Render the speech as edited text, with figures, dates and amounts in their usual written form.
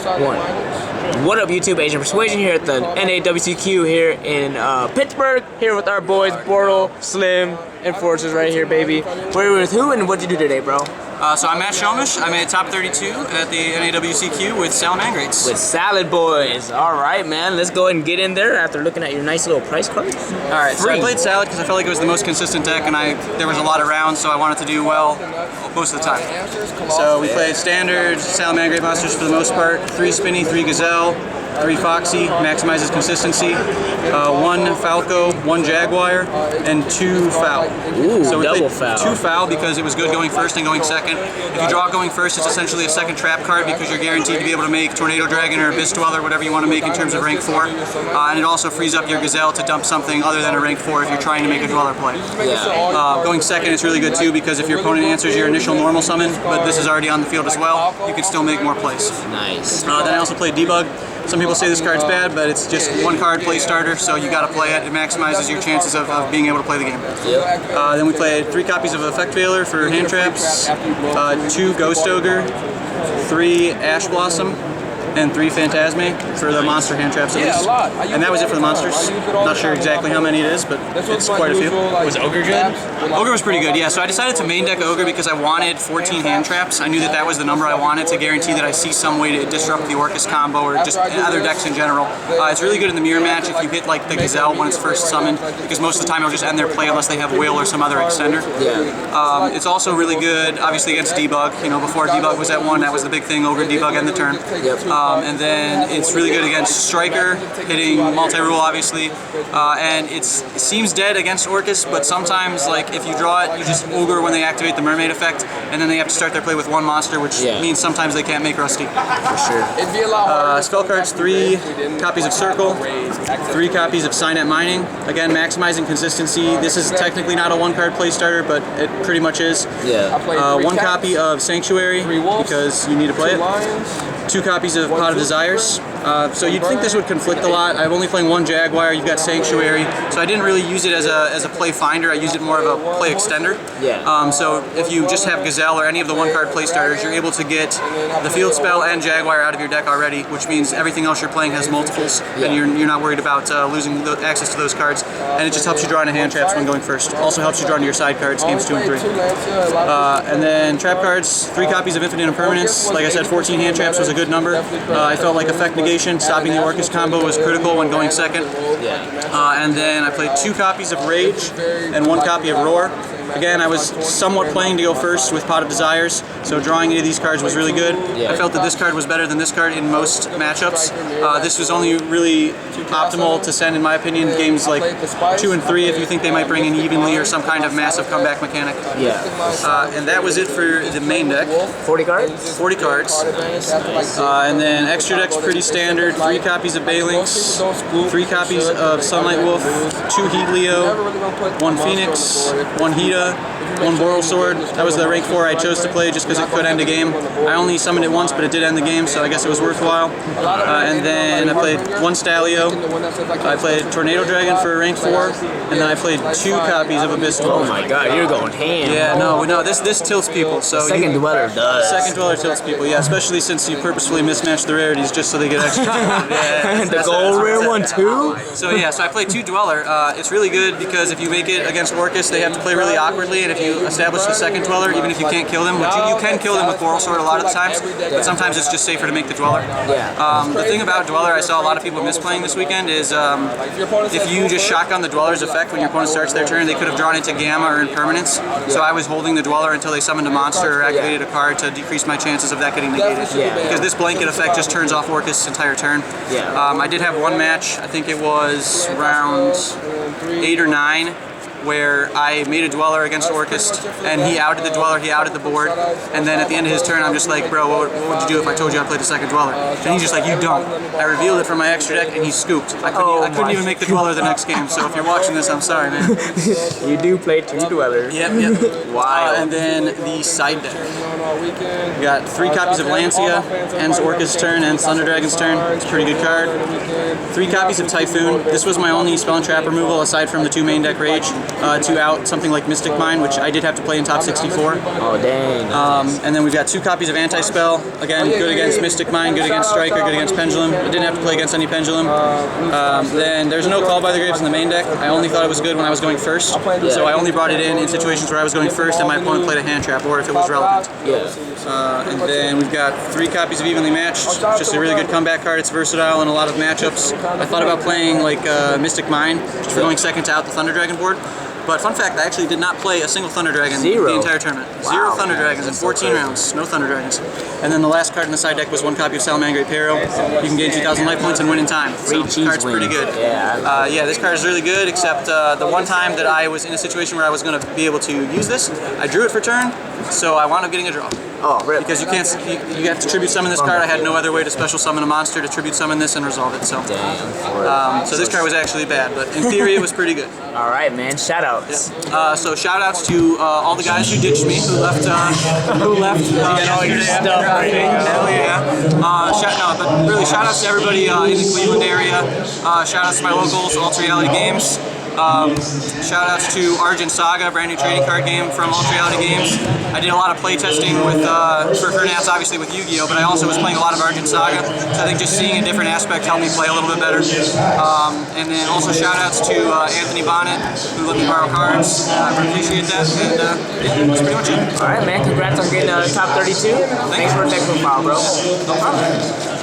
1. What up, YouTube? Asian Persuasion here at the NAWCQ here in Pittsburgh. Here with our boys Bortle, Slim, and Forces right here, baby. We're with who and what'd you do today, bro? So I'm Schomisch. I made top 32 at the NAWCQ with Salamangreats. With Salad Boys. All right, man. Let's go ahead and get in there after looking at your nice little price cards. All right. So I played Salad because I felt like it was the most consistent deck, and there was a lot of rounds, so I wanted to do well most of the time. So we played standard Salamangreat monsters for the most part. 3 Spinny, 3 Gazelle, 3 Foxy, maximizes consistency, 1 Falco, 1 Jaguar, and 2 Foul. Ooh, so we double played foul. 2 Foul because it was good going first and going second. If you draw going first, it's essentially a second trap card because you're guaranteed to be able to make Tornado Dragon or Abyss Dweller, whatever you want to make in terms of rank 4. And it also frees up your Gazelle to dump something other than a rank 4 if you're trying to make a Dweller play. Yeah. Going second, it's really good too because if your opponent answers your initial normal summon, but this is already on the field as well, you can still make more plays. Nice. Then I also played Debug. Some people say this card's bad, but it's just 1 card play starter, so you gotta play it. It maximizes your chances of being able to play the game. Yep. Then we played 3 copies of Effect Veiler for hand traps, 2 Ghost Ogre, 3 Ash Blossom, and 3 Phantasme for the monster hand traps at least. And that was it for the monsters. Not sure exactly how many it is, but it's quite a few. Was Ogre good? Ogre was pretty good, yeah. So I decided to main deck Ogre because I wanted 14 hand traps. I knew that that was the number I wanted to guarantee that I see some way to disrupt the Orcus combo or just other decks in general. It's really good in the mirror match if you hit like the Gazelle when it's first summoned, because most of the time it'll just end their play unless they have Will or some other extender. Yeah. It's also really good, obviously, against Debug. You know, before Debug was at 1, that was the big thing, Ogre Debug end the turn. Yep. And then it's really good against Striker, hitting multi-rule obviously, and it seems dead against Orcus, but sometimes like if you draw it, you just Ogre when they activate the Mermaid effect, and then they have to start their play with 1 monster, which means sometimes they can't make Rusty. For sure. Spell cards, 3 copies of Circle, 3 copies of Signet Mining. Again, maximizing consistency. This is technically not a 1-card play starter, but it pretty much is. Yeah. 1 copy of Sanctuary, because you need to play it. 2 copies of Pot of Desires. So you'd think this would conflict a lot. I'm only playing 1 Jaguar, you've got Sanctuary, so I didn't really use it as a play finder, I used it more of a play extender. Yeah. So if you just have Gazelle or any of the 1-card play starters, you're able to get the field spell and Jaguar out of your deck already, which means everything else you're playing has multiples, and you're not worried about losing access to those cards, and it just helps you draw into hand traps when going first. Also helps you draw into your side cards, games 2 and 3. And then trap cards, 3 copies of Infinite Impermanence. Like I said, 14 hand traps was a good number. I felt like Effect Negation, stopping the Orcus combo was critical when going second. And then I played 2 copies of Rage and 1 copy of Roar. Again, I was somewhat playing to go first with Pot of Desires, so drawing into these cards was really good. I felt that this card was better than this card in most matchups. This was only really optimal to send, in my opinion, games like 2 and 3 if you think they might bring in evenly or some kind of massive comeback mechanic. And that was it for the main deck. 40 cards? 40 cards. And then extra deck's pretty standard. 3 copies of Balinx, 3 copies of Sunlight Wolf, 2 Heat Leo, 1 Phoenix, 1 Hida, 1 Boral Sword. That was the rank 4 I chose to play just because it could end a game. I only summoned it once, but it did end the game, so I guess it was worthwhile. And then I played 1 Stalio. I played Tornado Dragon for rank 4, and then I played 2 copies of Abyss Dweller. Oh my god, you're going ham. Yeah, no, this tilts people. So Second Dweller does. Second Dweller tilts people, yeah, especially since you purposefully mismatch the rarities just so they get extra. The gold rare one too? So yeah, so I played 2 Dweller. It's really good because if you make it against Orcus, they have to play really awkwardly, and if you establish the second Dweller, even if you can't kill them, which you can kill them with Boral Sword a lot of the times, but sometimes it's just safer to make the Dweller. The thing about Dweller I saw a lot of people misplaying this weekend is if you just shotgun the Dweller's effect when your opponent starts their turn, they could have drawn into Gamma or Impermanence, so I was holding the Dweller until they summoned a monster or activated a card to decrease my chances of that getting negated. Because this blanket effect just turns off Orcus' entire turn. I did have 1 match, I think it was round 8 or 9, where I made a Dweller against Orcus, and he outed the Dweller, he outed the board, and then at the end of his turn I'm just like, bro, what would you do if I told you I played the second Dweller? And he's just like, you don't. I revealed it from my extra deck, and he scooped. I couldn't even make the Dweller the next game, so if you're watching this, I'm sorry, man. You do play 2 Dwellers. Yep. Wow. And then the side deck. We got 3 copies of Lancia, ends Orca's turn, ends Thunder Dragon's turn. It's a pretty good card. 3 copies of Typhoon. This was my only spell and trap removal aside from the 2 main deck Rage to out something like Mystic Mine, which I did have to play in top 64. Oh, dang. And then we've got 2 copies of Anti-Spell. Again, good against Mystic Mine, good against Striker, good against Pendulum. I didn't have to play against any Pendulum. Then there's no Call by the Graves in the main deck. I only thought it was good when I was going first, so I only brought it in situations where I was going first and my opponent played a hand trap, or if it was relevant. And then we've got 3 copies of Evenly Matched. It's just a really good comeback card. It's versatile in a lot of matchups. I thought about playing like Mystic Mine, just for going second to out the Thunder Dragon board. But fun fact, I actually did not play a single Thunder Dragon the entire tournament. Wow. 0 Thunder Dragons in 14 rounds. No Thunder Dragons. And then the last card in the side deck was 1 copy of Salamangreat Peril. You can gain 2,000 life points and win in time. So the card's pretty good. Yeah, this card is really good, except the one time that I was in a situation where I was going to be able to use this, I drew it for turn, so I wound up getting a draw. Oh, really? Because you can't, you have to tribute summon this card. I had no other way to special summon a monster to tribute summon this and resolve it. So, so this card was actually bad, but in theory it was pretty good. All right, man. Shout outs. Yeah. So shout outs to all the guys who ditched me, who left. All your stuff. Hell yeah. But really shout outs to everybody in the Cleveland area. Shout outs to my locals, Alt Reality Games. Shout outs to Argent Saga, brand new trading card game from Alt Reality Games. I did a lot of play testing with, for Nats obviously with Yu-Gi-Oh, but I also was playing a lot of Argent Saga, so I think just seeing a different aspect helped me play a little bit better. And then also shout outs to Anthony Bonnet, who let me borrow cards. I appreciate that, and yeah, that's pretty much it. All right, man. Congrats on getting top 32. Thanks for the technical file, bro. No problem.